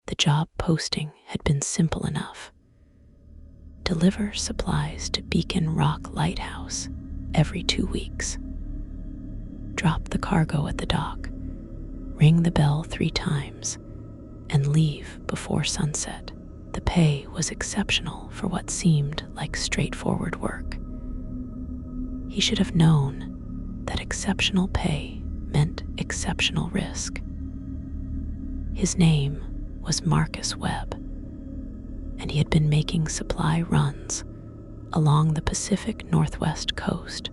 The job posting had been simple enough. Deliver supplies to Beacon Rock Lighthouse every 2 weeks. Drop the cargo at the dock, ring the bell 3 times, and leave before sunset. The pay was exceptional for what seemed like straightforward work. He should have known that exceptional pay meant exceptional risk. His name was Marcus Webb, and he had been making supply runs along the Pacific Northwest coast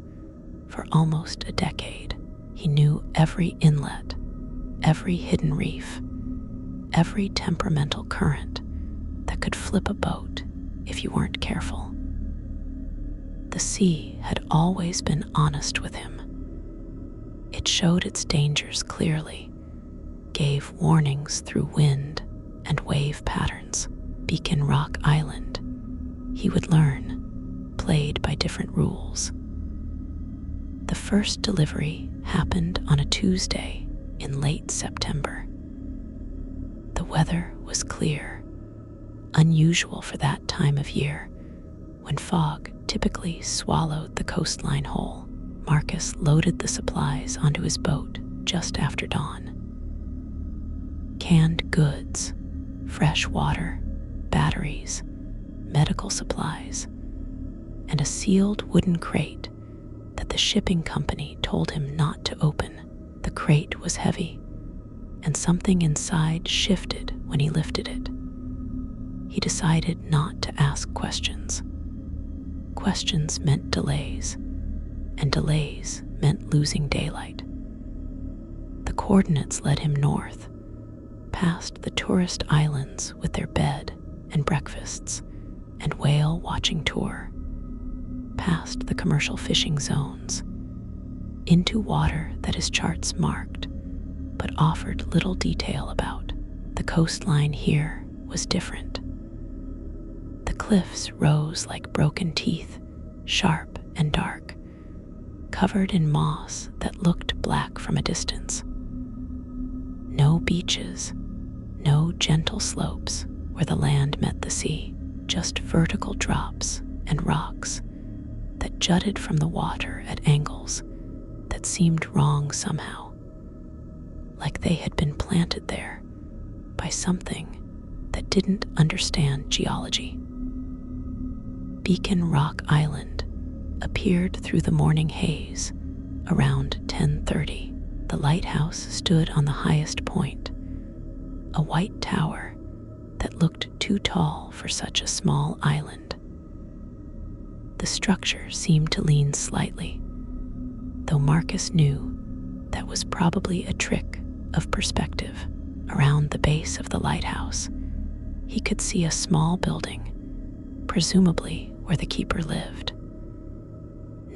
for almost a decade. He knew every inlet, every hidden reef, every temperamental current that could flip a boat if you weren't careful. The sea had always been honest with him. It showed its dangers clearly, gave warnings through wind and wave patterns. Beacon Rock Island, he would learn, played by different rules. The first delivery happened on a Tuesday in late September. The weather was clear, unusual for that time of year, when fog typically swallowed the coastline whole. Marcus loaded the supplies onto his boat just after dawn. Canned goods, fresh water, batteries, medical supplies, and a sealed wooden crate that the shipping company told him not to open. The crate was heavy, and something inside shifted when he lifted it. He decided not to ask questions. Questions meant delays, and delays meant losing daylight. The coordinates led him north, past the tourist islands with their bed and breakfasts and whale watching tour, past the commercial fishing zones, into water that his charts marked but offered little detail about. The coastline here was different. The cliffs rose like broken teeth, sharp and dark, covered in moss that looked black from a distance. No beaches, no gentle slopes where the land met the sea, just vertical drops and rocks that jutted from the water at angles that seemed wrong somehow, like they had been planted there by something that didn't understand geology. Beacon Rock Island appeared through the morning haze around 10:30. The lighthouse stood on the highest point, a white tower that looked too tall for such a small island. The structure seemed to lean slightly, though Marcus knew that was probably a trick of perspective. Around the base of the lighthouse, he could see a small building, presumably where the keeper lived.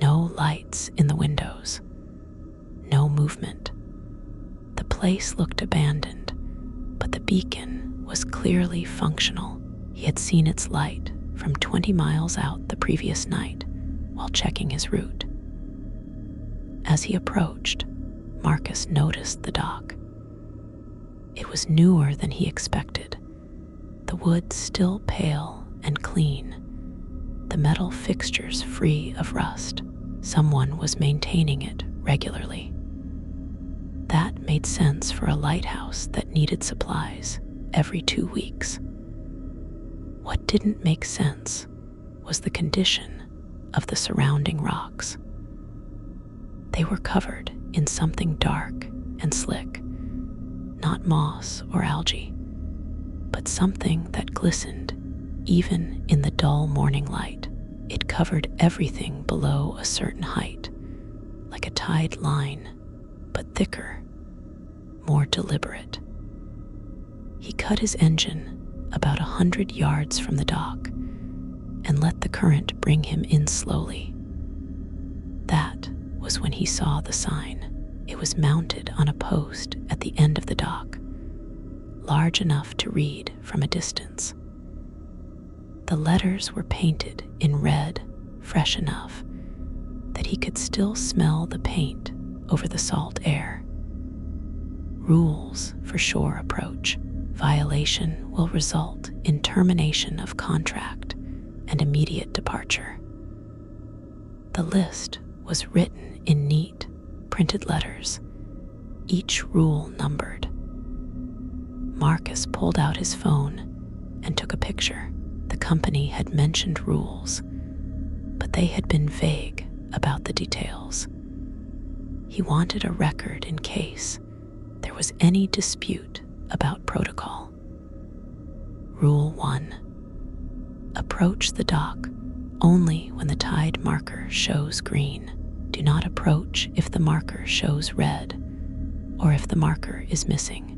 No lights in the windows, no movement. The place looked abandoned, but the beacon was clearly functional. He had seen its light from 20 miles out the previous night while checking his route. As he approached, Marcus noticed the dock. It was newer than he expected, the wood still pale and clean, the metal fixtures free of rust. Someone was maintaining it regularly. That made sense for a lighthouse that needed supplies every 2 weeks. What didn't make sense was the condition of the surrounding rocks. They were covered in something dark and slick, not moss or algae, but something that glistened even in the dull morning light. It covered everything below a certain height, like a tide line, but thicker, more deliberate. He cut his engine about 100 yards from the dock and let the current bring him in slowly. That was when he saw the sign. It was mounted on a post at the end of the dock, large enough to read from a distance. The letters were painted in red, fresh enough that he could still smell the paint over the salt air. Rules for shore approach. violation will result in termination of contract and immediate departure. The list was written in neat, printed letters, each rule numbered. Marcus pulled out his phone and took a picture. The company had mentioned rules, but they had been vague about the details. He wanted a record in case there was any dispute about protocol. Rule 1. Approach the dock only when the tide marker shows green. Do not approach if the marker shows red or if the marker is missing.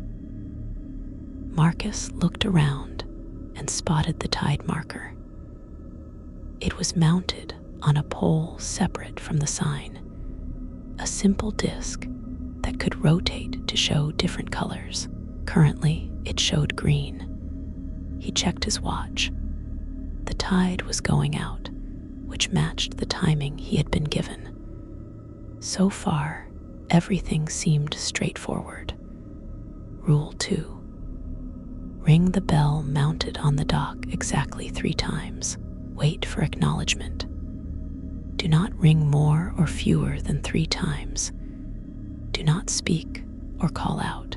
Marcus looked around and spotted the tide marker. It was mounted on a pole separate from the sign, a simple disc that could rotate to show different colors. Currently, it showed green. He checked his watch. The tide was going out, which matched the timing he had been given. So far, everything seemed straightforward. Rule 2. Ring the bell mounted on the dock exactly 3 times. Wait for acknowledgement. Do not ring more or fewer than 3 times. Do not speak or call out.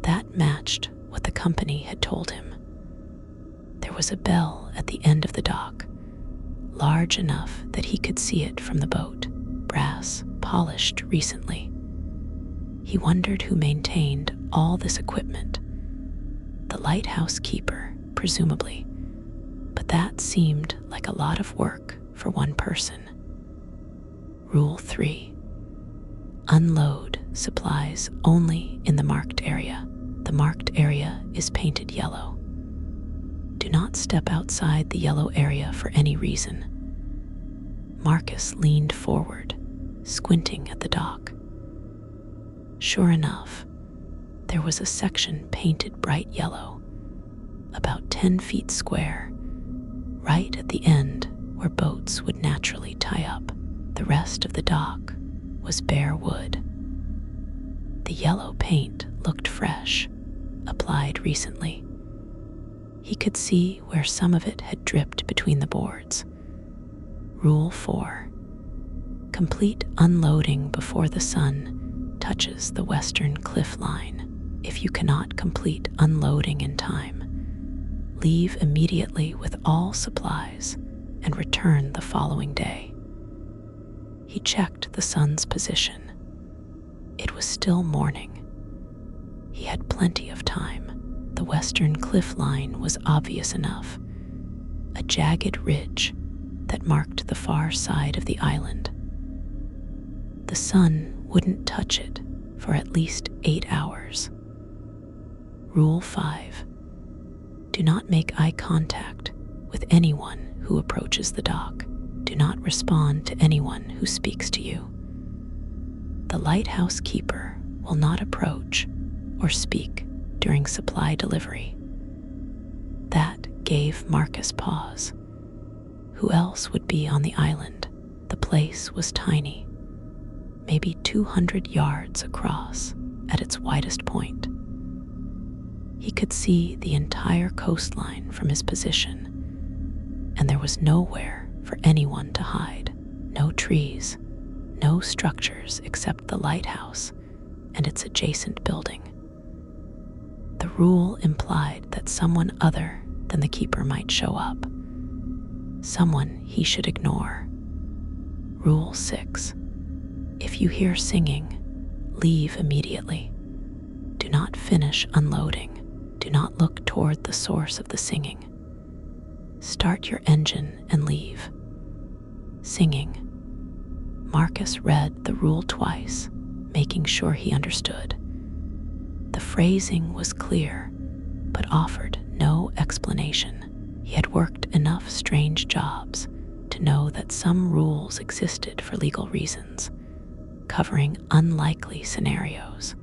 That matched what the company had told him. There was a bell at the end of the dock, large enough that he could see it from the boat, brass, polished recently. He wondered who maintained all this equipment. The lighthouse keeper, presumably, but that seemed like a lot of work for one person. Rule 3. Unload supplies only in the marked area. The marked area is painted yellow. Do not step outside the yellow area for any reason. Marcus leaned forward, squinting at the dock. Sure enough, there was a section painted bright yellow, about 10 feet square, right at the end where boats would naturally tie up. The rest of the dock was bare wood. The yellow paint looked fresh, applied recently. He could see where some of it had dripped between the boards. Rule 4. Complete unloading before the sun touches the western cliff line. If you cannot complete unloading in time, leave immediately with all supplies and return the following day. He checked the sun's position. It was still morning. He had plenty of time. The western cliff line was obvious enough, a jagged ridge that marked the far side of the island. The sun wouldn't touch it for at least 8 hours. Rule 5. Do not make eye contact with anyone who approaches the dock. Do not respond to anyone who speaks to you. The lighthouse keeper will not approach or speak during supply delivery. That gave Marcus pause. Who else would be on the island? The place was tiny, maybe 200 yards across at its widest point. He could see the entire coastline from his position, and there was nowhere for anyone to hide. No trees, no structures except the lighthouse and its adjacent building. The rule implied that someone other than the keeper might show up, someone he should ignore. Rule 6. If you hear singing, leave immediately. Do not finish unloading. Do not look toward the source of the singing. Start your engine and leave. Singing. Marcus read the rule twice, making sure he understood. The phrasing was clear, but offered no explanation. He had worked enough strange jobs to know that some rules existed for legal reasons, covering unlikely scenarios.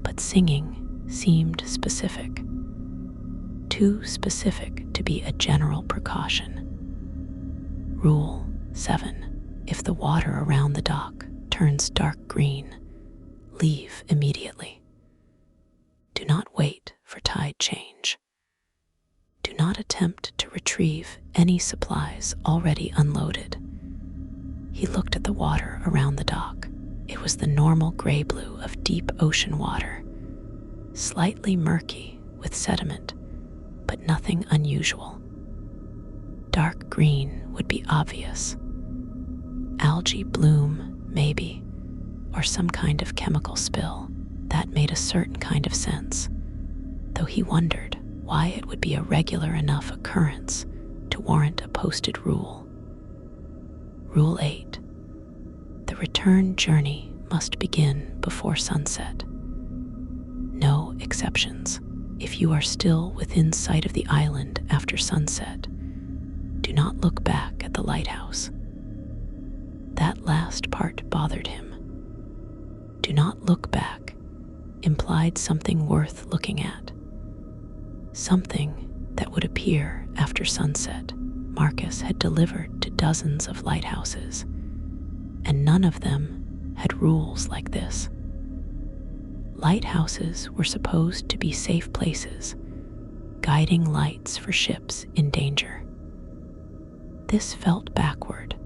But singing seemed specific, too specific to be a general precaution. Rule 7. If the water around the dock turns dark green, leave immediately. Do not for tide change. Do not attempt to retrieve any supplies already unloaded. He looked at the water around the dock. It was the normal gray blue of deep ocean water, slightly murky with sediment, but nothing unusual. Dark green would be obvious. Algae bloom, maybe, or some kind of chemical spill. That made a certain kind of sense, though he wondered why it would be a regular enough occurrence to warrant a posted rule. Rule 8. The return journey must begin before sunset. No exceptions. If you are still within sight of the island after sunset, do not look back at the lighthouse. That last part bothered him. Do not look back implied something worth looking at. Something that would appear after sunset. Marcus had delivered to dozens of lighthouses, and none of them had rules like this. Lighthouses were supposed to be safe places, guiding lights for ships in danger. This felt backward,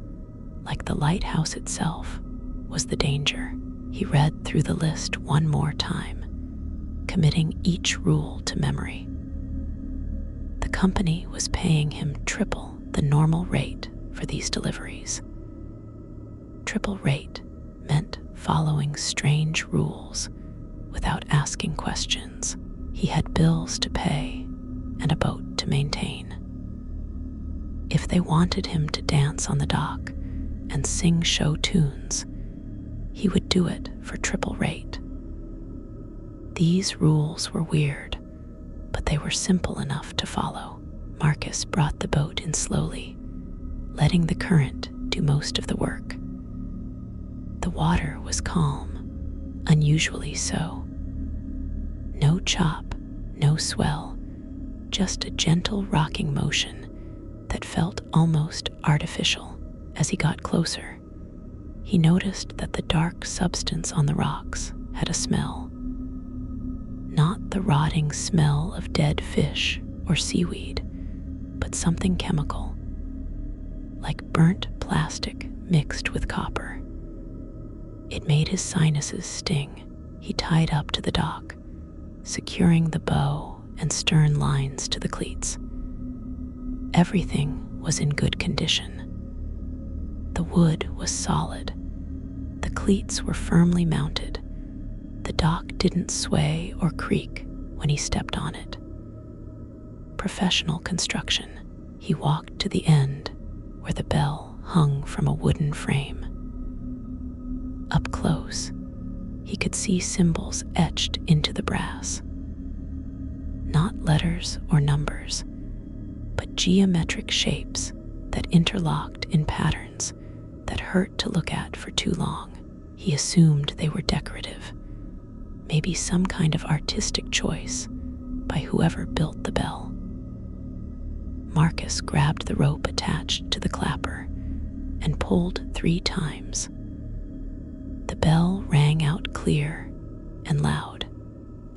like the lighthouse itself was the danger. He read through the list one more time, committing each rule to memory. The company was paying him triple the normal rate for these deliveries. Triple rate meant following strange rules without asking questions. He had bills to pay and a boat to maintain. If they wanted him to dance on the dock and sing show tunes, he would do it for triple rate. These rules were weird, but they were simple enough to follow. Marcus brought the boat in slowly, letting the current do most of the work. The water was calm, unusually so. No chop, no swell, just a gentle rocking motion that felt almost artificial. As he got closer, he noticed that the dark substance on the rocks had a smell. Not the rotting smell of dead fish or seaweed, but something chemical, like burnt plastic mixed with copper. It made his sinuses sting. He tied up to the dock, securing the bow and stern lines to the cleats. Everything was in good condition. The wood was solid. The cleats were firmly mounted. The dock didn't sway or creak when he stepped on it. Professional construction. He walked to the end where the bell hung from a wooden frame. Up close, he could see symbols etched into the brass. Not letters or numbers, but geometric shapes that interlocked in patterns that hurt to look at for too long. He assumed they were decorative, maybe some kind of artistic choice by whoever built the bell. Marcus grabbed the rope attached to the clapper and pulled 3 times. The bell rang out clear and loud,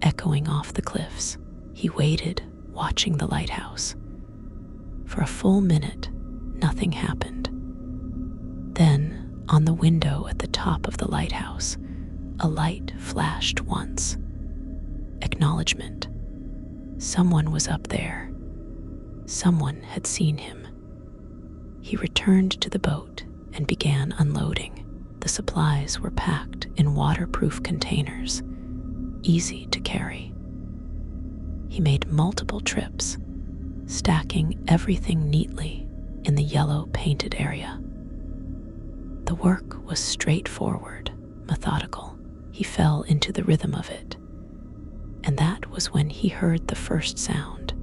echoing off the cliffs. He waited, watching the lighthouse. For a full minute, nothing happened. Then, on the window at the top of the lighthouse, a light flashed once. Acknowledgement. Someone was up there. Someone had seen him. He returned to the boat and began unloading. The supplies were packed in waterproof containers, easy to carry. He made multiple trips, stacking everything neatly in the yellow painted area. The work was straightforward, methodical. He fell into the rhythm of it, and that was when he heard the first sound.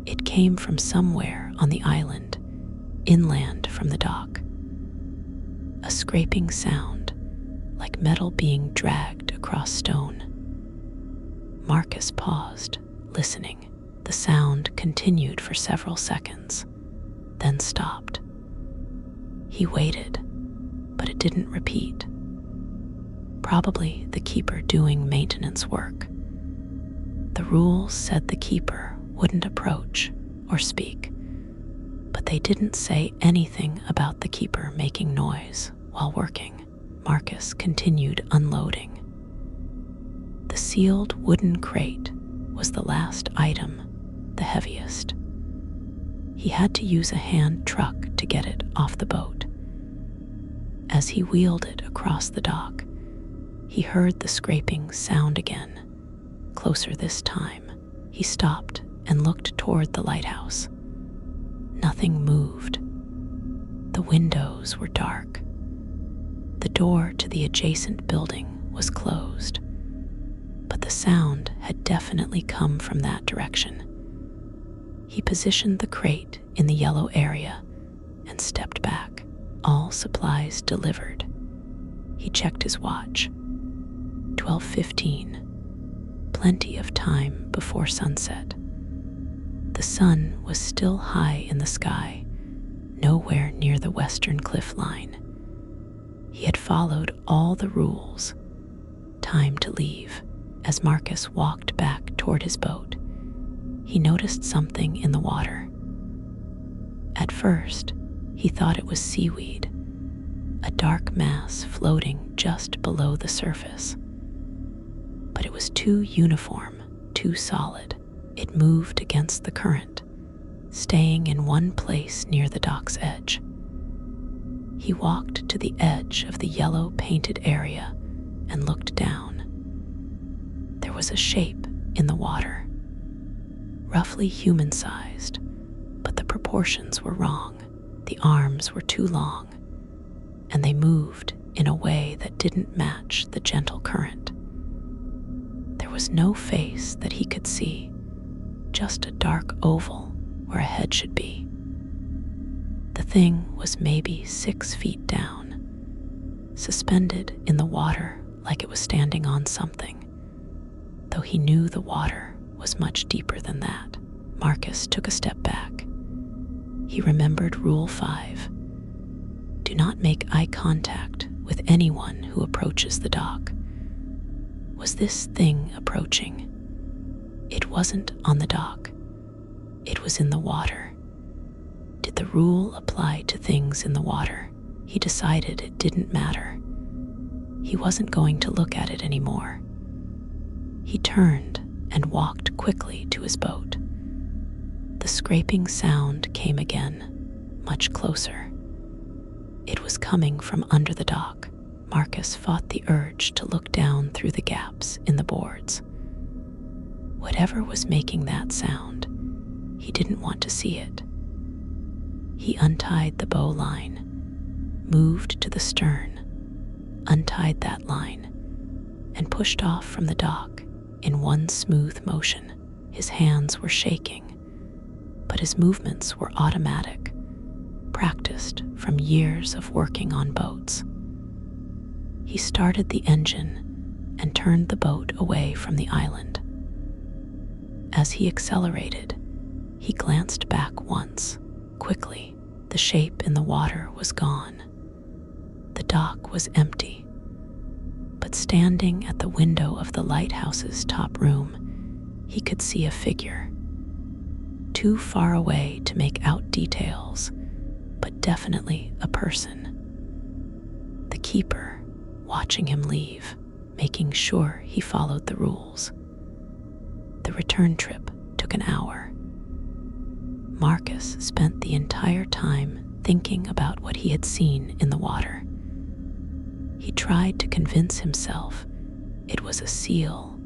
It came from somewhere on the island, inland from the dock. A scraping sound, like metal being dragged across stone. Marcus paused, listening. The sound continued for several seconds, then stopped. He waited, but it didn't repeat. Probably the keeper doing maintenance work. The rules said the keeper wouldn't approach or speak, but they didn't say anything about the keeper making noise while working. Marcus continued unloading. The sealed wooden crate was the last item, the heaviest. He had to use a hand truck to get it off the boat. As he wheeled it across the dock, he heard the scraping sound again. Closer this time, he stopped and looked toward the lighthouse. Nothing moved. The windows were dark. The door to the adjacent building was closed, but the sound had definitely come from that direction. He positioned the crate in the yellow area and stepped back. All supplies delivered. He checked his watch. 12:15. Plenty of time before sunset. The sun was still high in the sky, nowhere near the western cliff line. He had followed all the rules. Time to leave. As Marcus walked back toward his boat, he noticed something in the water. At first, he thought it was seaweed, a dark mass floating just below the surface. But it was too uniform, too solid. It moved against the current, staying in one place near the dock's edge. He walked to the edge of the yellow painted area and looked down. There was a shape in the water, roughly human-sized, but the proportions were wrong. The arms were too long, and they moved in a way that didn't match the gentle current. There was no face that he could see, just a dark oval where a head should be. The thing was maybe 6 feet down, suspended in the water like it was standing on something, though he knew the water was much deeper than that. Marcus took a step back. He remembered Rule 5. Do not make eye contact with anyone who approaches the dock. Was this thing approaching? It wasn't on the dock. It was in the water. Did the rule apply to things in the water? He decided it didn't matter. He wasn't going to look at it anymore. He turned and walked quickly to his boat. The scraping sound came again, much closer. It was coming from under the dock. Marcus fought the urge to look down through the gaps in the boards. Whatever was making that sound, he didn't want to see it. He untied the bow line, moved to the stern, untied that line, and pushed off from the dock in one smooth motion. His hands were shaking, but his movements were automatic, practiced from years of working on boats. He started the engine and turned the boat away from the island. As he accelerated, he glanced back once. Quickly, the shape in the water was gone. The dock was empty, but standing at the window of the lighthouse's top room, he could see a figure. Too far away to make out details, but definitely a person. The keeper, watching him leave, making sure he followed the rules. The return trip took an hour. Marcus spent the entire time thinking about what he had seen in the water. He tried to convince himself it was a seal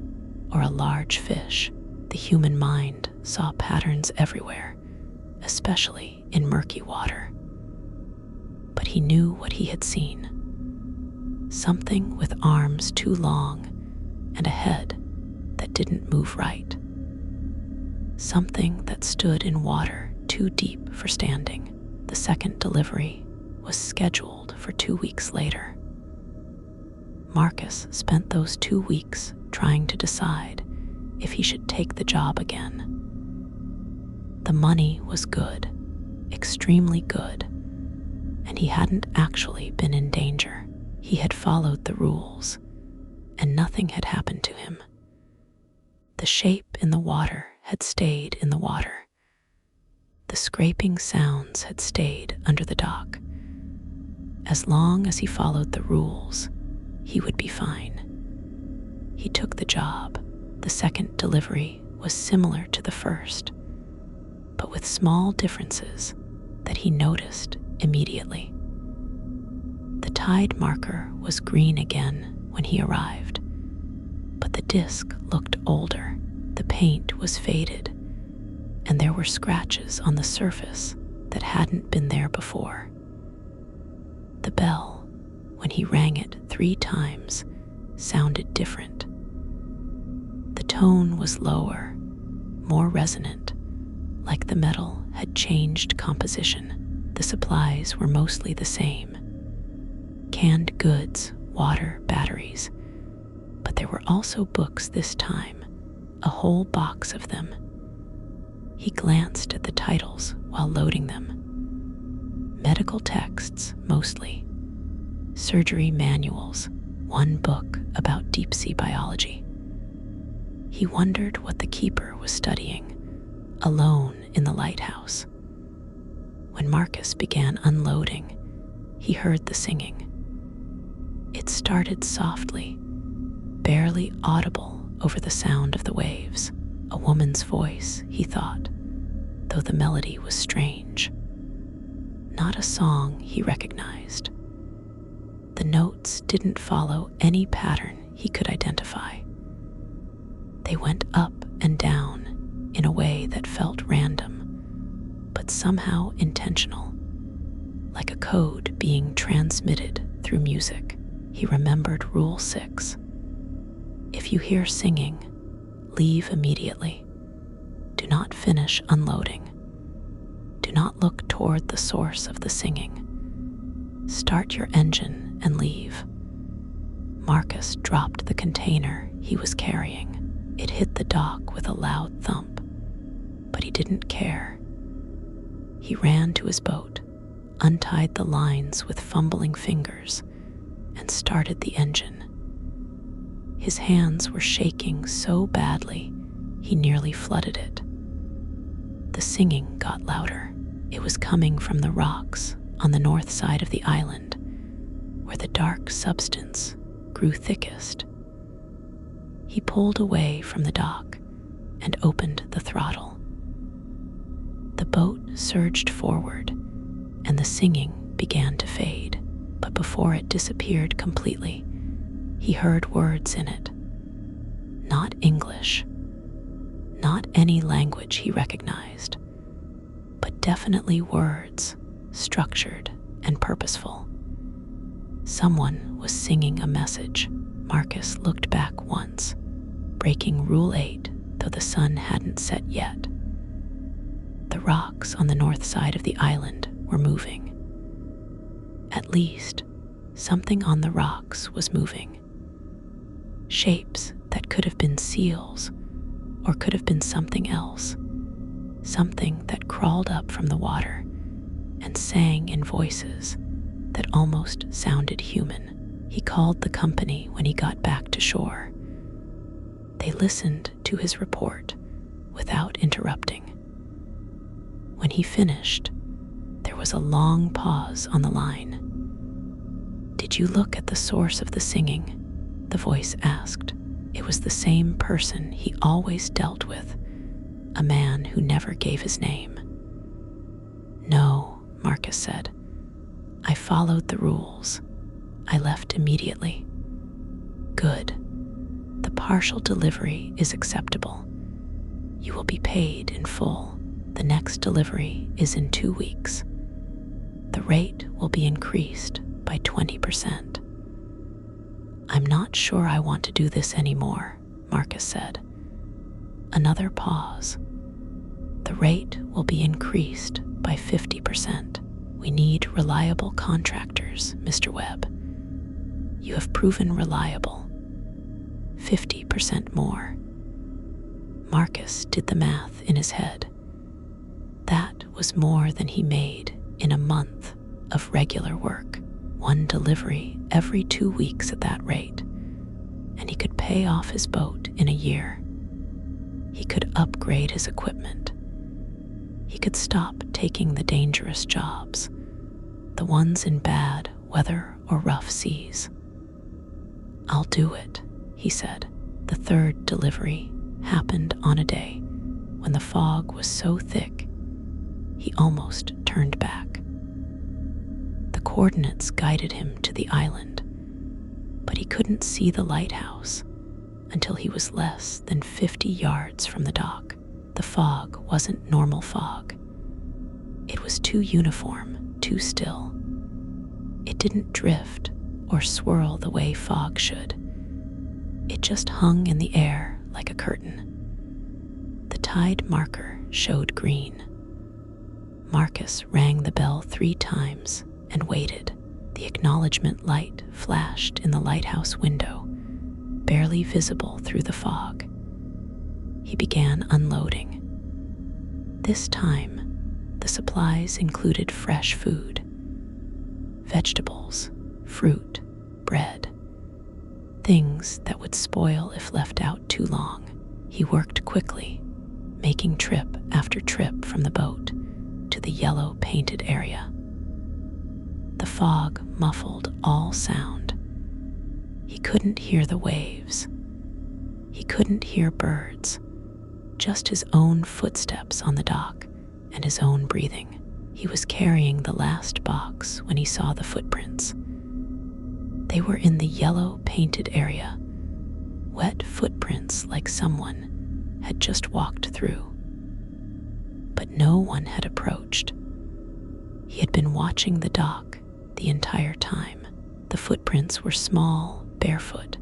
or a large fish. The human mind saw patterns everywhere, especially in murky water. But he knew what he had seen. Something with arms too long and a head that didn't move right. Something that stood in water too deep for standing. The second delivery was scheduled for 2 weeks later. Marcus spent those 2 weeks trying to decide if he should take the job again. The money was good, extremely good, and he hadn't actually been in danger. He had followed the rules, and nothing had happened to him. The shape in the water had stayed in the water. The scraping sounds had stayed under the dock. As long as he followed the rules, he would be fine. He took the job. The second delivery was similar to the first, but with small differences that he noticed immediately. The tide marker was green again when he arrived, but the disc looked older. The paint was faded, and there were scratches on the surface that hadn't been there before. The bell, when he rang it 3 times, sounded different. The tone was lower, more resonant, like the metal had changed composition. The supplies were mostly the same. Canned goods, water, batteries. But there were also books this time, a whole box of them. He glanced at the titles while loading them. Medical texts, mostly. Surgery manuals, one book about deep-sea biology. He wondered what the keeper was studying, alone in the lighthouse. When Marcus began unloading, he heard the singing. It started softly, barely audible over the sound of the waves. A woman's voice, he thought, though the melody was strange. Not a song he recognized. The notes didn't follow any pattern he could identify. They went up and down in a way that felt random, but somehow intentional, like a code being transmitted through music. He remembered Rule 6. If you hear singing, leave immediately. Do not finish unloading. Do not look toward the source of the singing. Start your engine and leave. Marcus dropped the container he was carrying. It hit the dock with a loud thump, but he didn't care. He ran to his boat, untied the lines with fumbling fingers, and started the engine. His hands were shaking so badly, he nearly flooded it. The singing got louder. It was coming from the rocks on the north side of the island, where the dark substance grew thickest. He pulled away from the dock and opened the throttle. The boat surged forward, and the singing began to fade, but before it disappeared completely, he heard words in it. Not English, not any language he recognized, but definitely words, structured and purposeful. Someone was singing a message. Marcus looked back once, breaking Rule 8, though the sun hadn't set yet. The rocks on the north side of the island were moving. At least, something on the rocks was moving. Shapes that could have been seals, or could have been something else. Something that crawled up from the water and sang in voices that almost sounded human. He called the company when he got back to shore. They listened to his report without interrupting. When he finished, there was a long pause on the line. "Did you look at the source of the singing?" the voice asked. It was the same person he always dealt with, a man who never gave his name. "No," Marcus said. "I followed the rules. I left immediately." "Good. The partial delivery is acceptable. You will be paid in full. The next delivery is in 2 weeks. The rate will be increased by 20%. "I'm not sure I want to do this anymore," Marcus said. Another pause. "The rate will be increased by 50%. We need reliable contractors, Mr. Webb. You have proven reliable. 50% more." Marcus did the math in his head. That was more than he made in a month of regular work. 1 delivery every 2 weeks at that rate, and he could pay off his boat in a year. He could upgrade his equipment. He could stop taking the dangerous jobs, the ones in bad weather or rough seas. "I'll do it," he said. The third delivery happened on a day when the fog was so thick he almost turned back. The coordinates guided him to the island, but he couldn't see the lighthouse until he was less than 50 yards from the dock. The fog wasn't normal fog. It was too uniform, too still. It didn't drift or swirl the way fog should. It just hung in the air like a curtain. The tide marker showed green. Marcus rang the bell 3 times and waited. The acknowledgement light flashed in the lighthouse window, barely visible through the fog. He began unloading. This time, the supplies included fresh food, vegetables, fruit, bread, things that would spoil if left out too long. He worked quickly, making trip after trip from the boat to the yellow painted area. The fog muffled all sound. He couldn't hear the waves. He couldn't hear birds, just his own footsteps on the dock and his own breathing. He was carrying the last box when he saw the footprints. They were in the yellow painted area, wet footprints like someone had just walked through. But no one had approached. He had been watching the dock the entire time. The footprints were small, barefoot,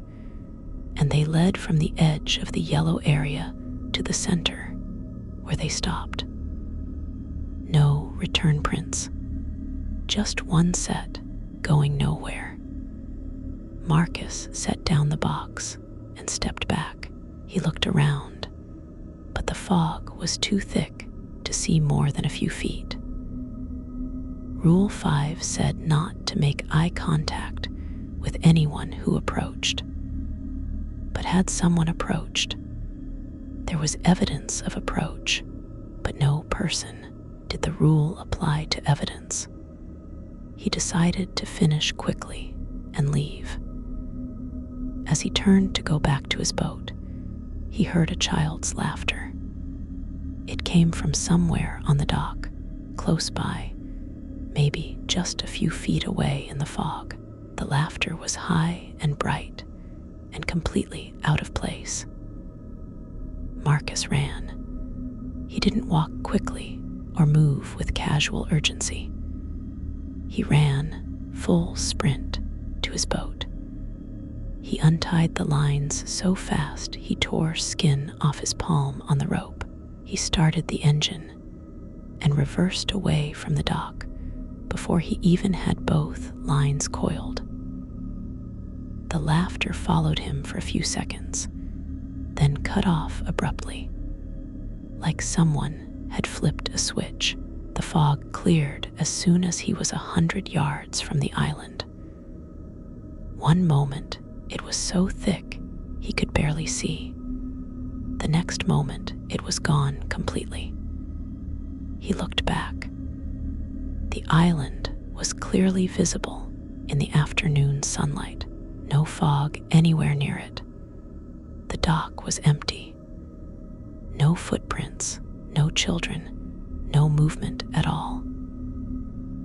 and they led from the edge of the yellow area to the center, where they stopped. No return prints, just one set going nowhere. Marcus set down the box and stepped back. He looked around, but the fog was too thick to see more than a few feet. Rule 5 said not to make eye contact with anyone who approached. But had someone approached? There was evidence of approach, but no person. Did the rule apply to evidence? He decided to finish quickly and leave. As he turned to go back to his boat, he heard a child's laughter. It came from somewhere on the dock, close by, maybe just a few feet away in the fog. The laughter was high and bright and completely out of place. Marcus ran. He didn't walk quickly or move with casual urgency. He ran, full sprint, to his boat. He untied the lines so fast he tore skin off his palm on the rope. He started the engine and reversed away from the dock before he even had both lines coiled. The laughter followed him for a few seconds, then cut off abruptly, like someone had flipped a switch. The fog cleared as soon as he was 100 yards from the island. One moment, it was so thick he could barely see. The next moment, it was gone completely. He looked back. The island was clearly visible in the afternoon sunlight. No fog anywhere near it. The dock was empty. No footprints, no children, no movement at all.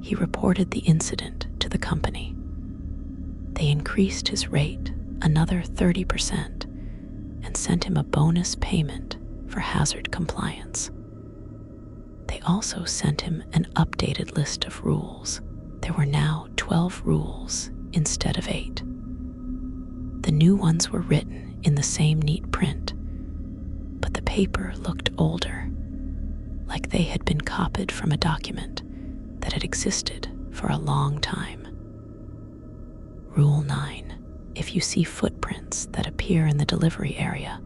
He reported the incident to the company. They increased his rate another 30% and sent him a bonus payment for hazard compliance. They also sent him an updated list of rules. There were now 12 rules instead of 8. The new ones were written in the same neat print, but the paper looked older, like they had been copied from a document that had existed for a long time. Rule 9. If you see footprints that appear in the delivery area,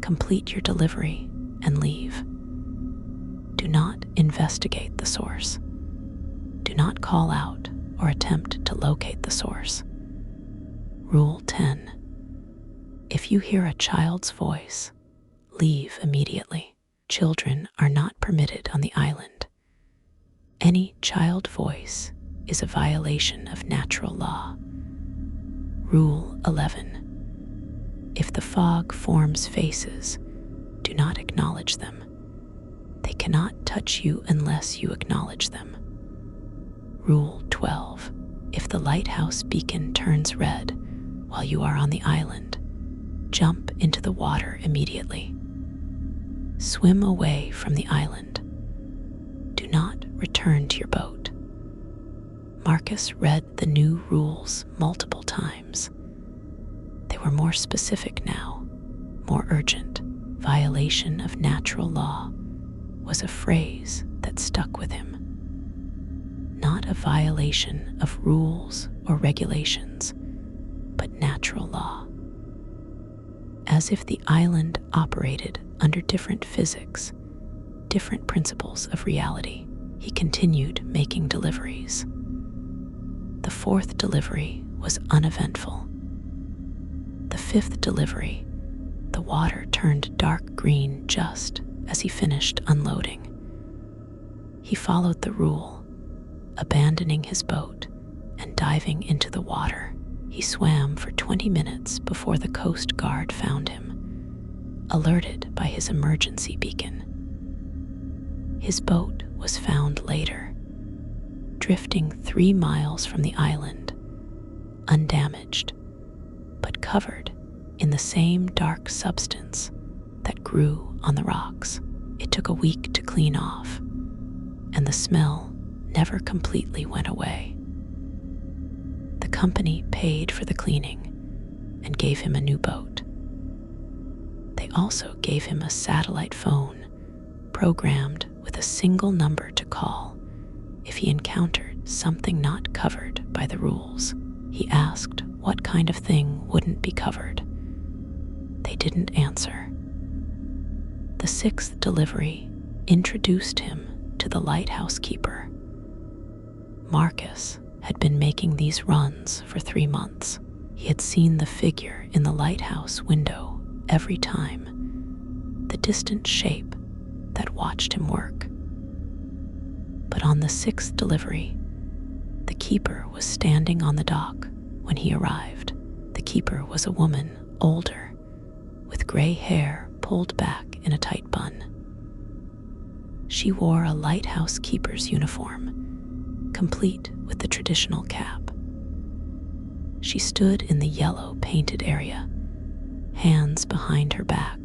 complete your delivery and leave. Do not investigate the source. Do not call out or attempt to locate the source. Rule 10. If you hear a child's voice, Leave immediately. Children are not permitted on the island. Any child voice is a violation of natural law. Rule 11. If the fog forms faces, do not acknowledge them. They cannot touch you unless you acknowledge them. Rule 12. If the lighthouse beacon turns red while you are on the island, jump into the water immediately. Swim away from the island. Do not return to your boat. Marcus read the new rules multiple times. They were more specific now, more urgent. Violation of natural law was a phrase that stuck with him. Not a violation of rules or regulations, but natural law. As if the island operated under different physics, different principles of reality, he continued making deliveries. The fourth delivery was uneventful. The fifth delivery, the water turned dark green just as he finished unloading. He followed the rule, abandoning his boat and diving into the water. He swam for 20 minutes before the Coast Guard found him, alerted by his emergency beacon. His boat was found later, drifting 3 miles from the island, undamaged, but covered in the same dark substance that grew on the rocks. It took a week to clean off, and the smell never completely went away. The company paid for the cleaning and gave him a new boat. They also gave him a satellite phone programmed with a single number to call if he encountered something not covered by the rules. He asked what kind of thing wouldn't be covered. They didn't answer. The sixth delivery introduced him to the lighthouse keeper. Marcus had been making these runs for 3 months. He had seen the figure in the lighthouse window every time, the distant shape that watched him work. But on the sixth delivery, the keeper was standing on the dock when he arrived. The keeper was a woman, older, with gray hair pulled back in a tight bun. She wore a lighthouse keeper's uniform, complete with the traditional cap. She stood in the yellow painted area, hands behind her back,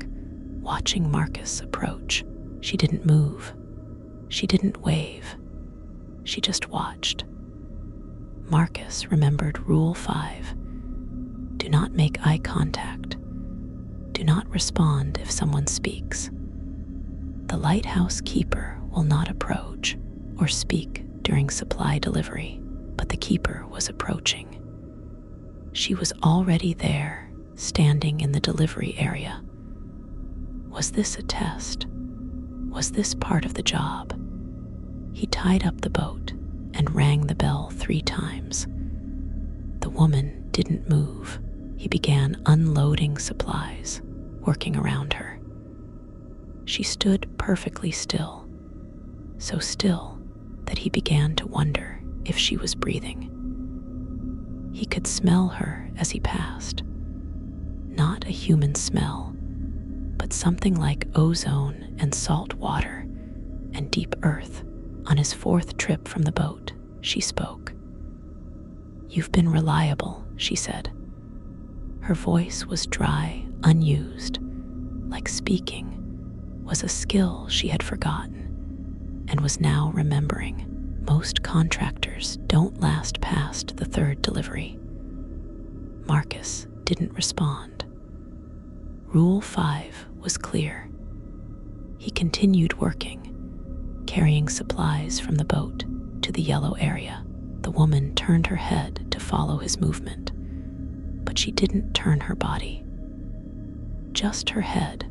watching Marcus approach. She didn't move. She didn't wave. She just watched. Marcus remembered Rule 5. Do not make eye contact. Do not respond if someone speaks. The lighthouse keeper will not approach or speak during supply delivery, but the keeper was approaching. She was already there, standing in the delivery area. Was this a test? Was this part of the job? He tied up the boat and rang the bell 3 times. The woman didn't move. He began unloading supplies, working around her. She stood perfectly still, so still that he began to wonder if she was breathing. He could smell her as he passed. Not a human smell, but something like ozone and salt water and deep earth. On his 4th trip from the boat, she spoke. "You've been reliable," she said. Her voice was dry, unused, like speaking was a skill she had forgotten and was now remembering. Most contractors don't last past the 3rd delivery. Marcus didn't respond. Rule 5 was clear. He continued working, carrying supplies from the boat to the yellow area. The woman turned her head to follow his movement, but she didn't turn her body. Just her head,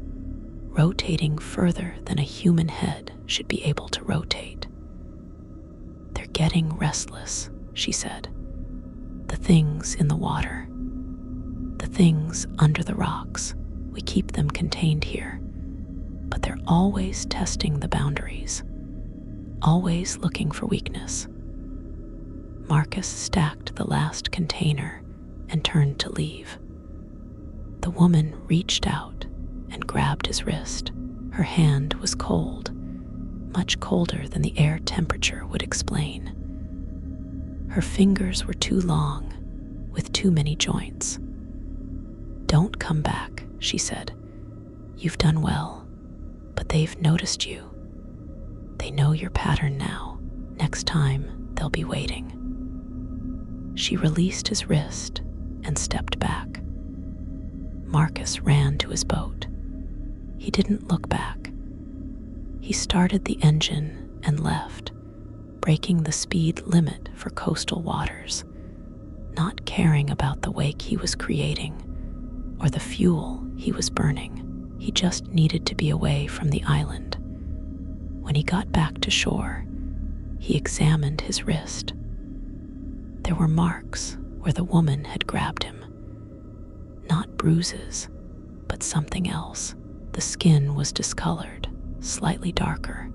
rotating further than a human head should be able to rotate. "They're getting restless," she said. "The things in the water, the things under the rocks, we keep them contained here but they're always testing the boundaries, always looking for weakness. Marcus stacked the last container and turned to leave. The woman reached out and grabbed his wrist. Her hand was cold, much colder than the air temperature would explain. Her fingers were too long, with too many joints. "Don't come back," she said. "You've done well, but they've noticed you. They know your pattern now. Next time, they'll be waiting." She released his wrist and stepped back. Marcus ran to his boat. He didn't look back. He started the engine and left, breaking the speed limit for coastal waters, not caring about the wake he was creating or the fuel he was burning. He just needed to be away from the island. When he got back to shore, he examined his wrist. There were marks where the woman had grabbed him. Not bruises, but something else. The skin was discolored, slightly darker,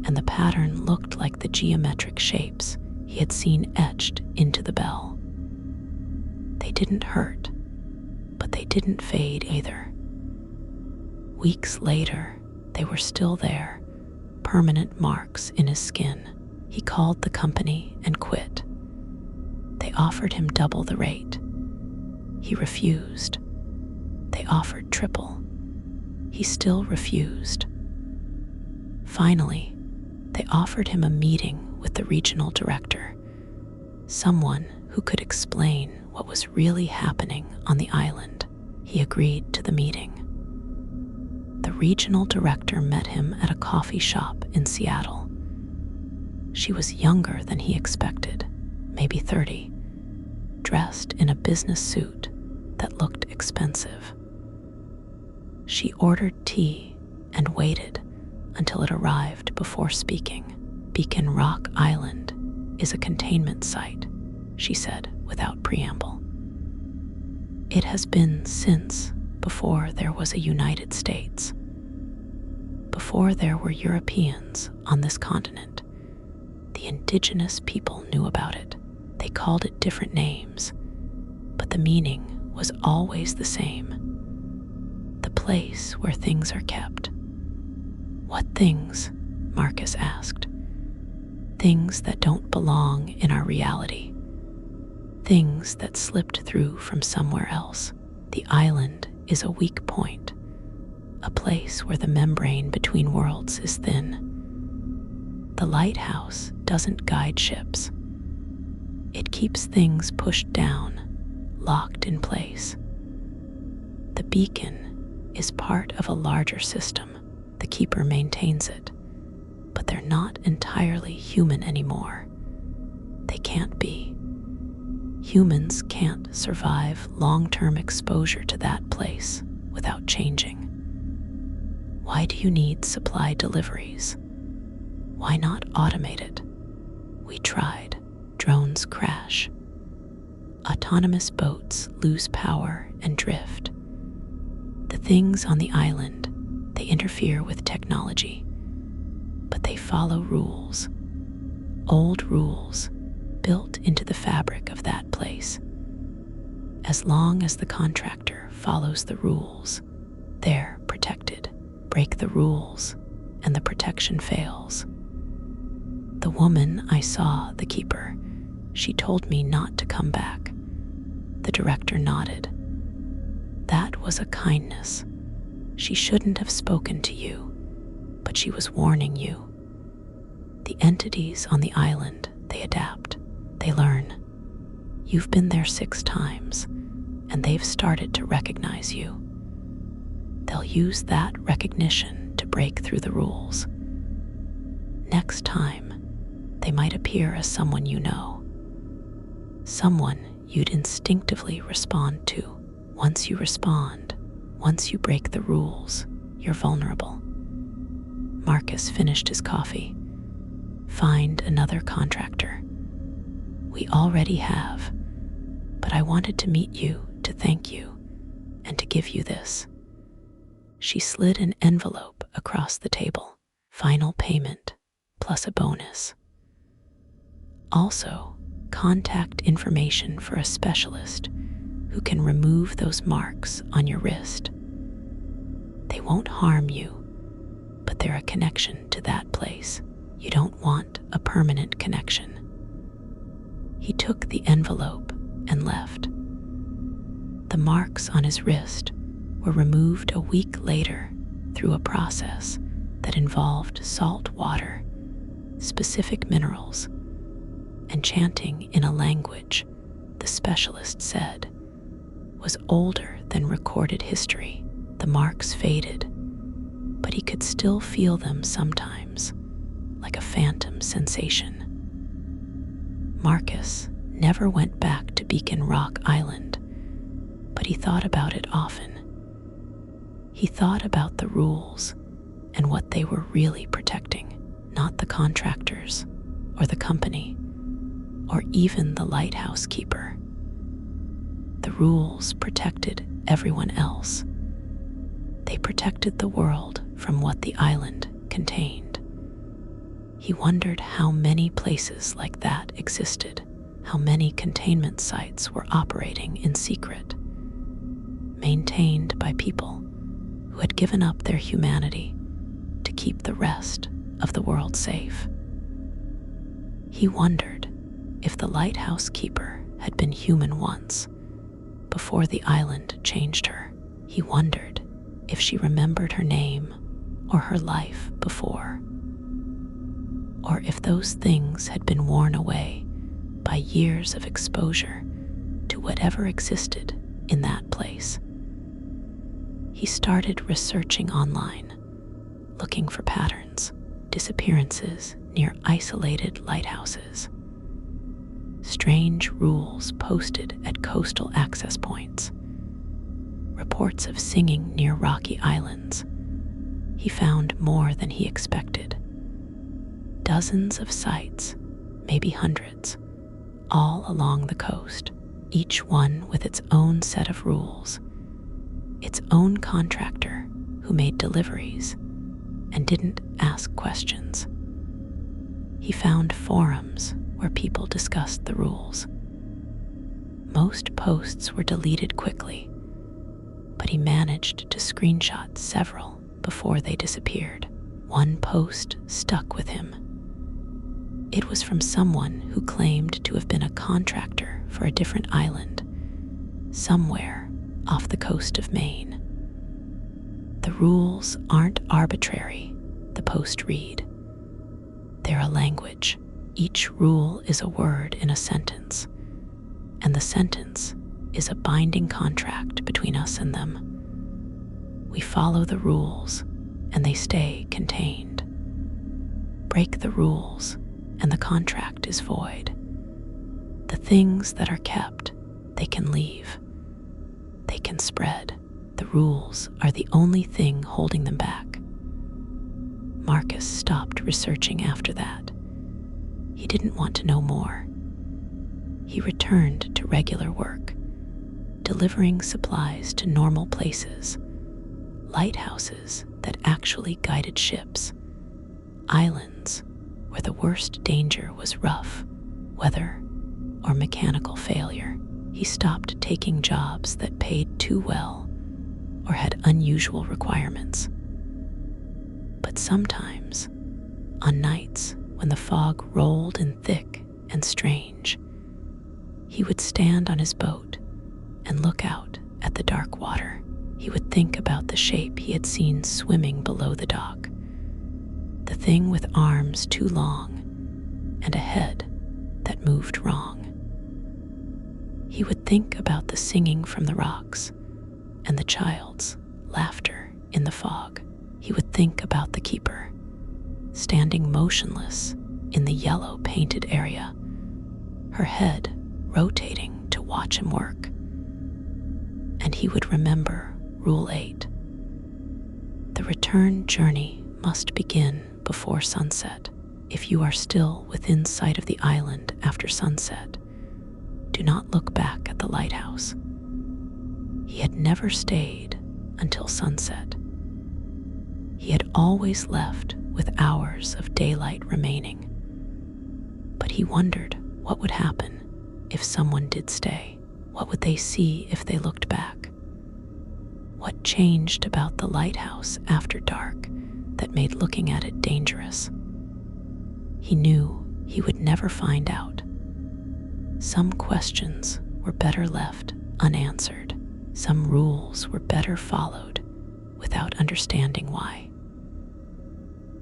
and the pattern looked like the geometric shapes he had seen etched into the bell. They didn't hurt, but they didn't fade either. Weeks later, they were still there, permanent marks in his skin. He called the company and quit. They offered him double the rate. He refused. They offered triple. He still refused. Finally, they offered him a meeting with the regional director, someone who could explain what was really happening on the island. He agreed to the meeting. The regional director met him at a coffee shop in Seattle. She was younger than he expected, maybe 30, dressed in a business suit that looked expensive. She ordered tea and waited until it arrived before speaking. "Beacon Rock Island is a containment site," she said without preamble. "It has been since before there was a United States. Before there were Europeans on this continent, the indigenous people knew about it. They called it different names, but the meaning was always the same. The place where things are kept." "What things?" Marcus asked. "Things that don't belong in our reality. Things that slipped through from somewhere else. The island is a weak point, a place where the membrane between worlds is thin. The lighthouse doesn't guide ships. It keeps things pushed down, locked in place. The beacon is part of a larger system. The keeper maintains it, but they're not entirely human anymore. They can't be. Humans can't survive long-term exposure to that place without changing. Why do you need supply deliveries? Why not automate it? We tried. Drones crash. Autonomous boats lose power and drift. The things on the island, they interfere with technology, but they follow rules. Old rules built into the fabric of that place. As long as the contractor follows the rules, they're protected. Break the rules, and the protection fails. The woman I saw, the keeper, she told me not to come back. The director nodded. That was a kindness. She shouldn't have spoken to you, but she was warning you. The entities on the island, they adapt. They learn. You've been there 6 times, and they've started to recognize you. They'll use that recognition to break through the rules. Next time, they might appear as someone you know, someone you'd instinctively respond to. Once you respond, once you break the rules, you're vulnerable. Marcus finished his coffee. Find another contractor. We already have, but I wanted to meet you to thank you and to give you this. she slid an envelope across the table. Final payment plus a bonus. Also, contact information for a specialist who can remove those marks on your wrist. They won't harm you, but they're a connection to that place. You don't want a permanent connection. He took the envelope and left. The marks on his wrist were removed a week later through a process that involved salt water, specific minerals, and chanting in a language the specialist said was older than recorded history. The marks faded, but he could still feel them sometimes, like a phantom sensation. Marcus never went back to Beacon Rock Island, but he thought about it often. He thought about the rules and what they were really protecting, not the contractors or the company or even the lighthouse keeper. The rules protected everyone else. They protected the world from what the island contained. He wondered how many places like that existed, how many containment sites were operating in secret, maintained by people who had given up their humanity to keep the rest of the world safe. He wondered if the lighthouse keeper had been human once, before the island changed her. He wondered if she remembered her name or her life before, or if those things had been worn away by years of exposure to whatever existed in that place. He started researching online, looking for patterns, disappearances near isolated lighthouses, strange rules posted at coastal access points, reports of singing near rocky islands. He found more than he expected. Dozens of sites, maybe hundreds, all along the coast, each one with its own set of rules, its own contractor who made deliveries and didn't ask questions. He found forums where people discussed the rules. Most posts were deleted quickly, but he managed to screenshot several before they disappeared. One post stuck with him. It was from someone who claimed to have been a contractor for a different island, somewhere off the coast of Maine. The rules aren't arbitrary, the post read. They're a language. Each rule is a word in a sentence, and the sentence is a binding contract between us and them. We follow the rules, and they stay contained. Break the rules, and the contract is void. The things that are kept, they can leave. They can spread. The rules are the only thing holding them back. Marcus stopped researching after that. He didn't want to know more. He returned to regular work, delivering supplies to normal places, lighthouses that actually guided ships, islands where the worst danger was rough weather or mechanical failure. He stopped taking jobs that paid too well or had unusual requirements. But sometimes, on nights when the fog rolled in thick and strange, he would stand on his boat and look out at the dark water. He would think about the shape he had seen swimming below the dock, the thing with arms too long and a head that moved wrong. He would think about the singing from the rocks and the child's laughter in the fog. He would think about the keeper, standing motionless in the yellow painted area, her head rotating to watch him work. And he would remember Rule 8. The return journey must begin before sunset. If you are still within sight of the island after sunset, do not look back at the lighthouse. He had never stayed until sunset. He had always left with hours of daylight remaining. But he wondered what would happen if someone did stay. What would they see if they looked back? What changed about the lighthouse after dark that made looking at it dangerous? He knew he would never find out. Some questions were better left unanswered. Some rules were better followed without understanding why.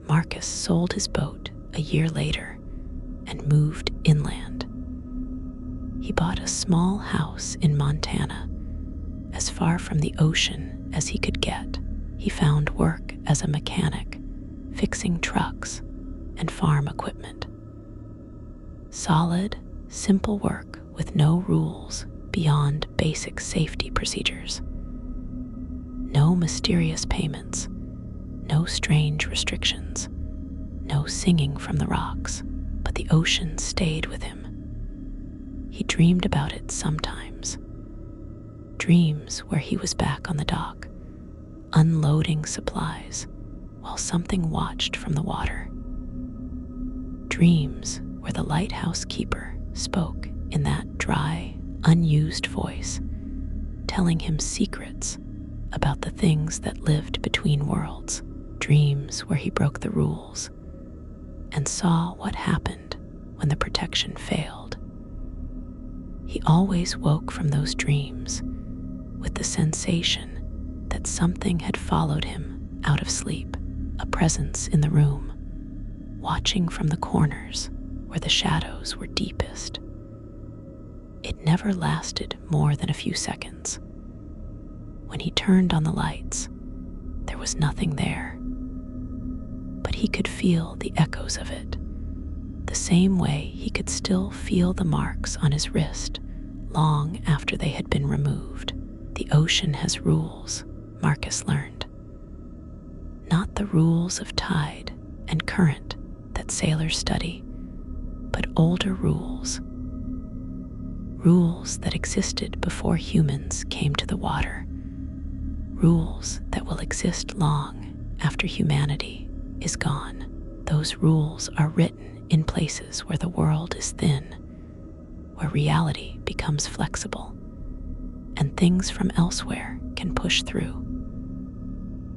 Marcus sold his boat a year later and moved inland. He bought a small house in Montana, as far from the ocean as he could get. He found work as a mechanic, fixing trucks and farm equipment. Solid, simple work with no rules beyond basic safety procedures. No mysterious payments, no strange restrictions, no singing from the rocks, but the ocean stayed with him. He dreamed about it sometimes. Dreams where he was back on the dock, unloading supplies while something watched from the water. Dreams where the lighthouse keeper spoke in that dry, unused voice, telling him secrets about the things that lived between worlds. Dreams where he broke the rules and saw what happened when the protection failed. He always woke from those dreams with the sensation that something had followed him out of sleep, a presence in the room, watching from the corners where the shadows were deepest. It never lasted more than a few seconds. When he turned on the lights, there was nothing there. But he could feel the echoes of it, the same way he could still feel the marks on his wrist long after they had been removed. The ocean has rules, Marcus learned. Not the rules of tide and current that sailors study, but older rules. Rules that existed before humans came to the water. Rules that will exist long after humanity is gone. Those rules are written in places where the world is thin, where reality becomes flexible, and things from elsewhere can push through.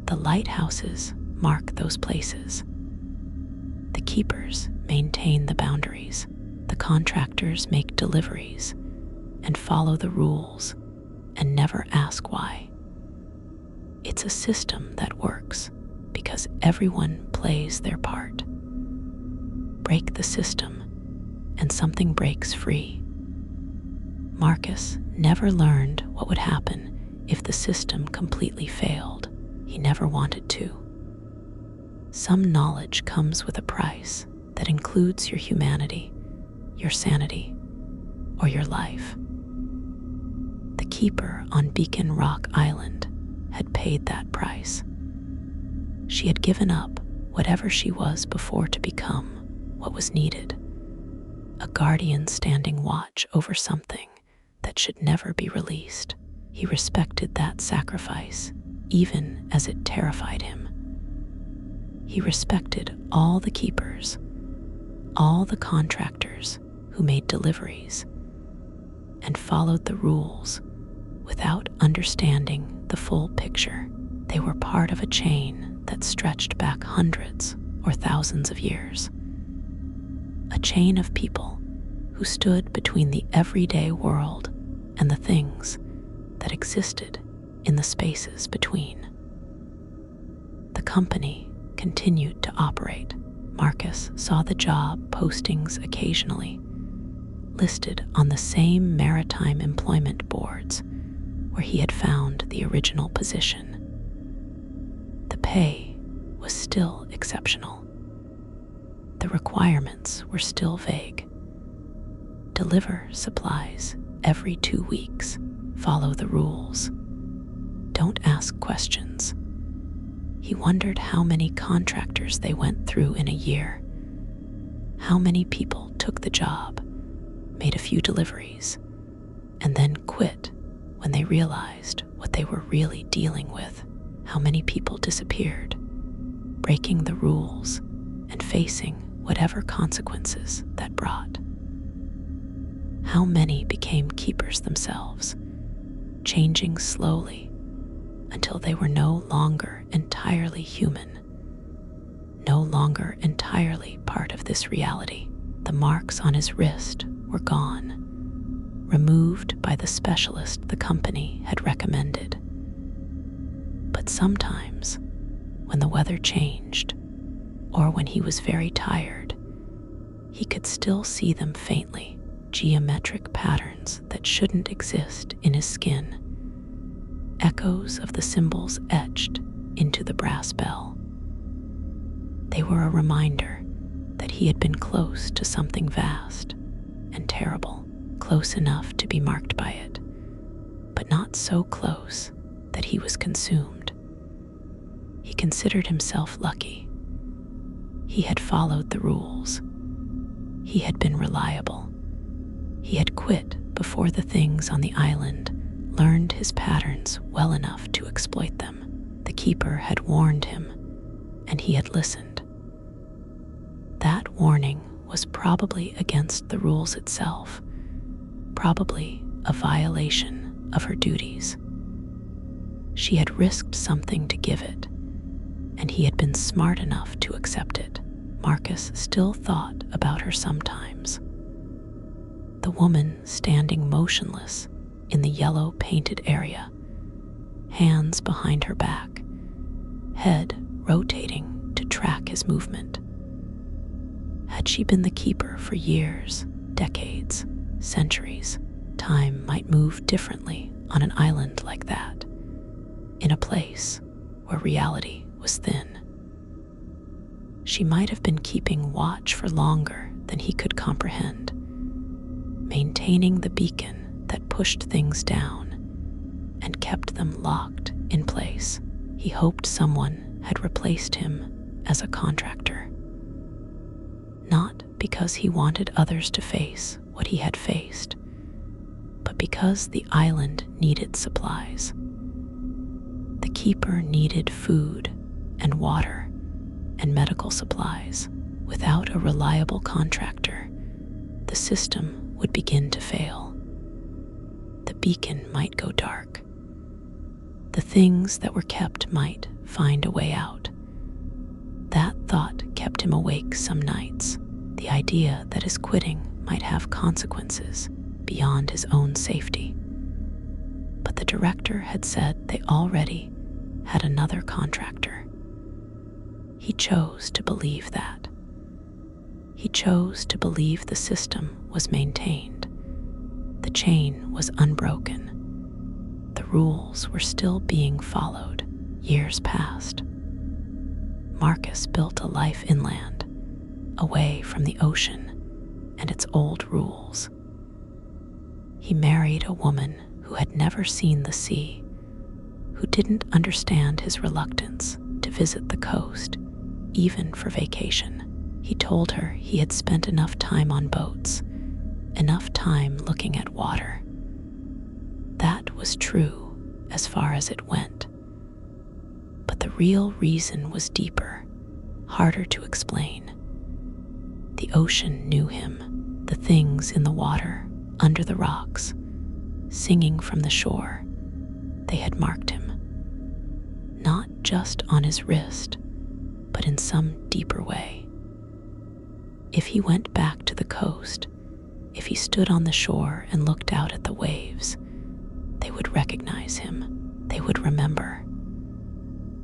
The lighthouses mark those places. The keepers maintain the boundaries. The contractors make deliveries and follow the rules and never ask why. It's a system that works because everyone plays their part. Break the system and something breaks free. Marcus never learned what would happen if the system completely failed. He never wanted to. Some knowledge comes with a price that includes your humanity, your sanity, or your life. The keeper on Beacon Rock Island had paid that price. She had given up whatever she was before to become what was needed, a guardian standing watch over something that should never be released. He respected that sacrifice, even as it terrified him. He respected all the keepers, all the contractors who made deliveries, and followed the rules without understanding the full picture. They were part of a chain that stretched back hundreds or thousands of years. A chain of people who stood between the everyday world and the things that existed in the spaces between. The company continued to operate. Marcus saw the job postings occasionally, listed on the same maritime employment boards where he had found the original position. The pay was still exceptional. The requirements were still vague. Deliver supplies every 2 weeks. Follow the rules. Don't ask questions. He wondered how many contractors they went through in a year. How many people took the job, made a few deliveries, and then quit when they realized what they were really dealing with. How many people disappeared breaking the rules and facing whatever consequences that brought. How many became keepers themselves, changing slowly until they were no longer entirely human, no longer entirely part of this reality? The marks on his wrist were gone, removed by the specialist the company had recommended. But sometimes, when the weather changed, or when he was very tired, he could still see them faintly, geometric patterns that shouldn't exist in his skin, echoes of the symbols etched into the brass bell. They were a reminder that he had been close to something vast and terrible, close enough to be marked by it, but not so close that he was consumed. He considered himself lucky. He had followed the rules. He had been reliable. He had quit before the things on the island learned his patterns well enough to exploit them. The keeper had warned him, and he had listened. That warning was probably against the rules itself, probably a violation of her duties. She had risked something to give it, and he had been smart enough to accept it. Marcus still thought about her sometimes. The woman standing motionless in the yellow painted area, hands behind her back, head rotating to track his movement. Had she been the keeper for years, decades, centuries, time might move differently on an island like that, in a place where reality was thin. She might have been keeping watch for longer than he could comprehend, maintaining the beacon that pushed things down and kept them locked in place. He hoped someone had replaced him as a contractor, not because he wanted others to face what he had faced, but because the island needed supplies. The keeper needed food and water and medical supplies. Without a reliable contractor, the system would begin to fail. The beacon might go dark. The things that were kept might find a way out. That thought kept him awake some nights, the idea that his quitting might have consequences beyond his own safety. But the director had said they already had another contractor. He chose to believe that. He chose to believe the system was maintained. The chain was unbroken. The rules were still being followed. Years passed. Marcus built a life inland, away from the ocean and its old rules. He married a woman who had never seen the sea, who didn't understand his reluctance to visit the coast, even for vacation. He told her he had spent enough time on boats, enough time looking at water. That was true as far as it went. But the real reason was deeper, harder to explain. The ocean knew him, the things in the water, under the rocks, singing from the shore. They had marked him, not just on his wrist, but in some deeper way. If he went back to the coast, if he stood on the shore and looked out at the waves, they would recognize him. They would remember.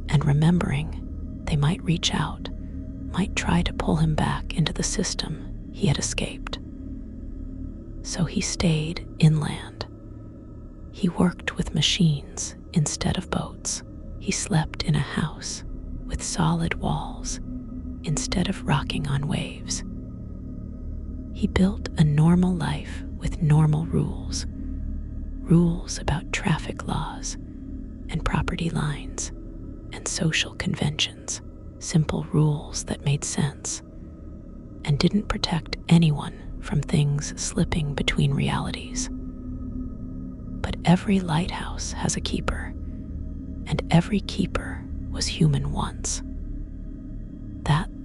And remembering, they might reach out, might try to pull him back into the system he had escaped. So he stayed inland. He worked with machines instead of boats. He slept in a house with solid walls instead of rocking on waves. He built a normal life with normal rules, rules about traffic laws and property lines and social conventions, simple rules that made sense and didn't protect anyone from things slipping between realities. But every lighthouse has a keeper, and every keeper was human once.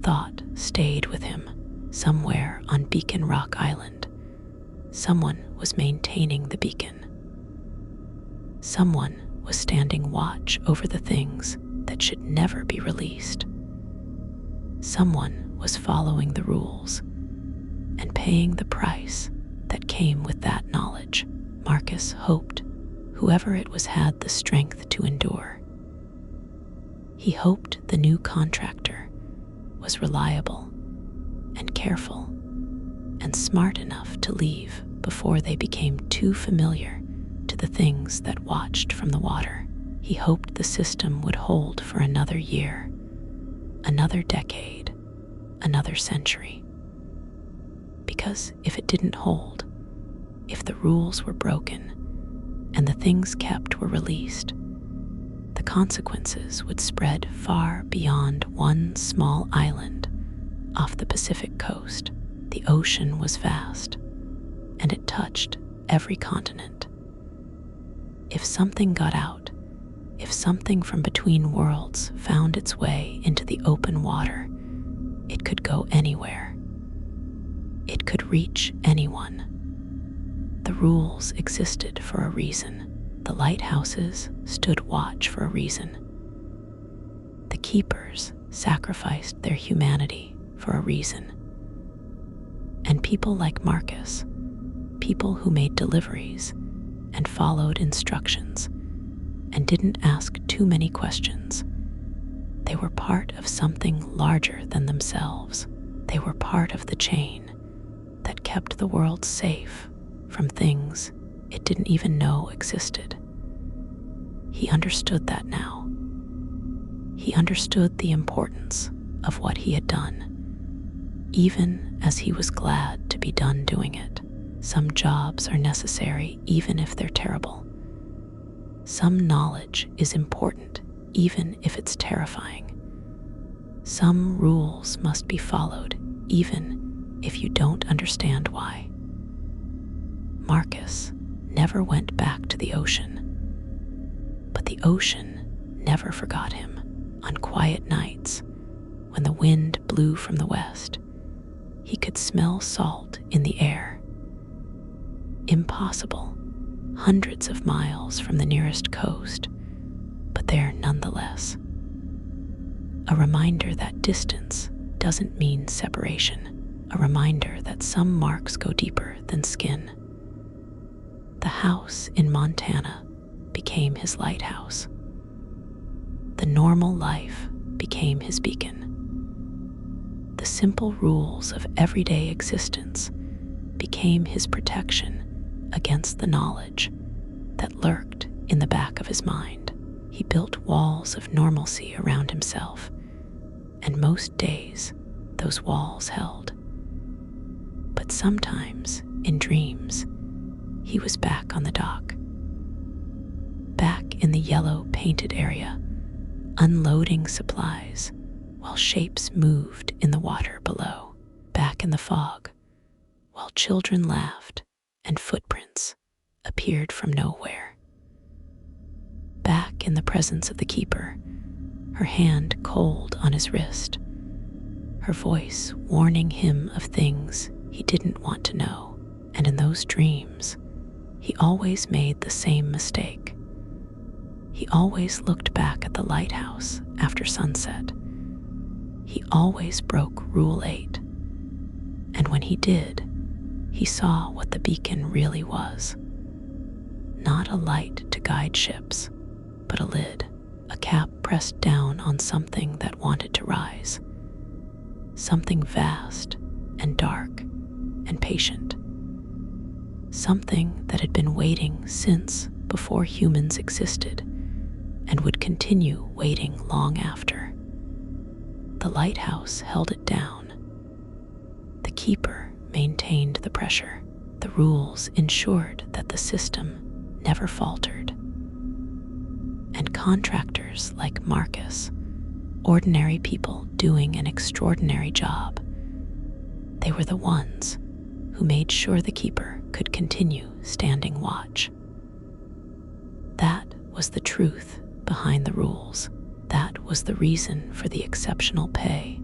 thought stayed with him somewhere on Beacon Rock Island. Someone was maintaining the beacon. Someone was standing watch over the things that should never be released. Someone was following the rules and paying the price that came with that knowledge. Marcus hoped whoever it was had the strength to endure. He hoped the new contractor was reliable and careful and smart enough to leave before they became too familiar to the things that watched from the water. He hoped the system would hold for another year, another decade, another century. Because if it didn't hold, if the rules were broken and the things kept were released, the consequences would spread far beyond one small island off the Pacific coast. The ocean was vast, and it touched every continent. If something got out, if something from between worlds found its way into the open water, it could go anywhere. It could reach anyone. The rules existed for a reason. The lighthouses stood watch for a reason. The keepers sacrificed their humanity for a reason. And people like Marcus, people who made deliveries and followed instructions and didn't ask too many questions, they were part of something larger than themselves. They were part of the chain that kept the world safe from things it didn't even know existed. He understood that now. He understood the importance of what he had done, even as he was glad to be done doing it. Some jobs are necessary even if they're terrible. Some knowledge is important even if it's terrifying. Some rules must be followed even if you don't understand why. Marcus never went back to the ocean, but the ocean never forgot him. On quiet nights, when the wind blew from the west, he could smell salt in the air. Impossible, hundreds of miles from the nearest coast, but there nonetheless. A reminder that distance doesn't mean separation, a reminder that some marks go deeper than skin. The house in Montana became his lighthouse. The normal life became his beacon. The simple rules of everyday existence became his protection against the knowledge that lurked in the back of his mind. He built walls of normalcy around himself, and most days those walls held. But sometimes, in dreams, he was back on the dock, back in the yellow painted area, unloading supplies while shapes moved in the water below, back in the fog while children laughed and footprints appeared from nowhere, back in the presence of the keeper, her hand cold on his wrist, her voice warning him of things he didn't want to know. And in those dreams, he always made the same mistake. He always looked back at the lighthouse after sunset. He always broke Rule 8. And when he did, he saw what the beacon really was. Not a light to guide ships, but a lid, a cap pressed down on something that wanted to rise. Something vast and dark and patient. Something that had been waiting since before humans existed and would continue waiting long after. The lighthouse held it down. The keeper maintained the pressure. The rules ensured that the system never faltered. And contractors like Marcus, ordinary people doing an extraordinary job, they were the ones who made sure the keeper could continue standing watch. That was the truth behind the rules. That was the reason for the exceptional pay,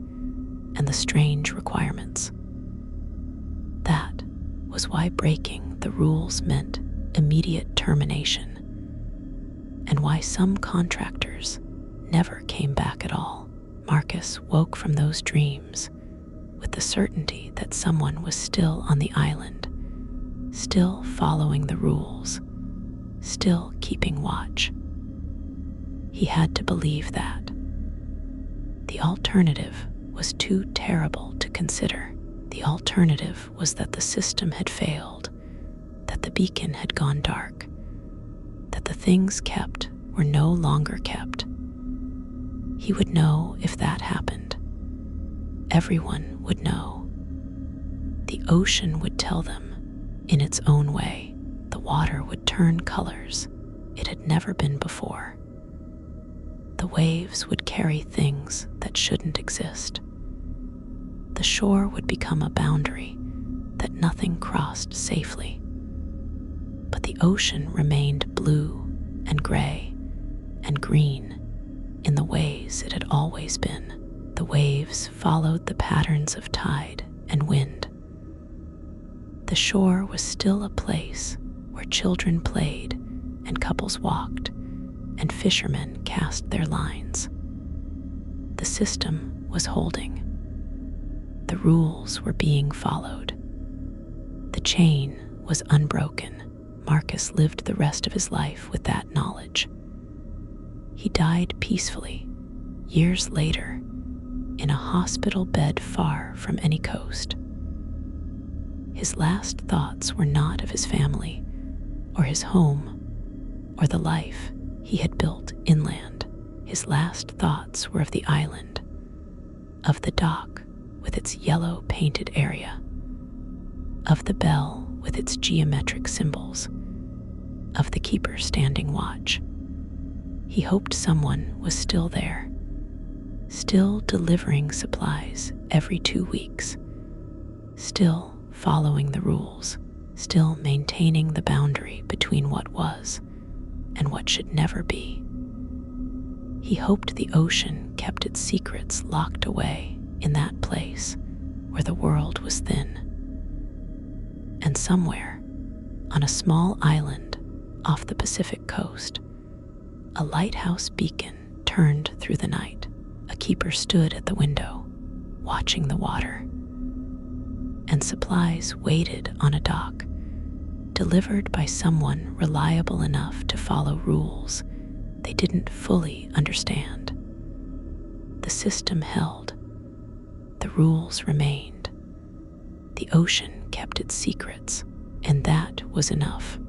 and the strange requirements. That was why breaking the rules meant immediate termination, and why some contractors never came back at all. Marcus woke from those dreams with the certainty that someone was still on the island, still following the rules, still keeping watch. He had to believe that. The alternative was too terrible to consider. The alternative was that the system had failed, that the beacon had gone dark, that the things kept were no longer kept. He would know if that happened. Everyone would know. The ocean would tell them in its own way. The water would turn colors it had never been before. The waves would carry things that shouldn't exist. The shore would become a boundary that nothing crossed safely. But the ocean remained blue and gray and green in the ways it had always been. The waves followed the patterns of tide and wind. The shore was still a place where children played and couples walked and fishermen cast their lines. The system was holding. The rules were being followed. The chain was unbroken. Marcus lived the rest of his life with that knowledge. He died peacefully, years later, in a hospital bed far from any coast. His last thoughts were not of his family, or his home, or the life he had built inland. His last thoughts were of the island, of the dock with its yellow painted area, of the bell with its geometric symbols, of the keeper standing watch. He hoped someone was still there, still delivering supplies every 2 weeks, still following the rules, still maintaining the boundary between what was and what should never be. He hoped the ocean kept its secrets locked away in that place where the world was thin. And somewhere, on a small island off the Pacific coast, a lighthouse beacon turned through the night. A keeper stood at the window, watching the water, and supplies waited on a dock, delivered by someone reliable enough to follow rules they didn't fully understand. The system held. The rules remained. The ocean kept its secrets, and that was enough.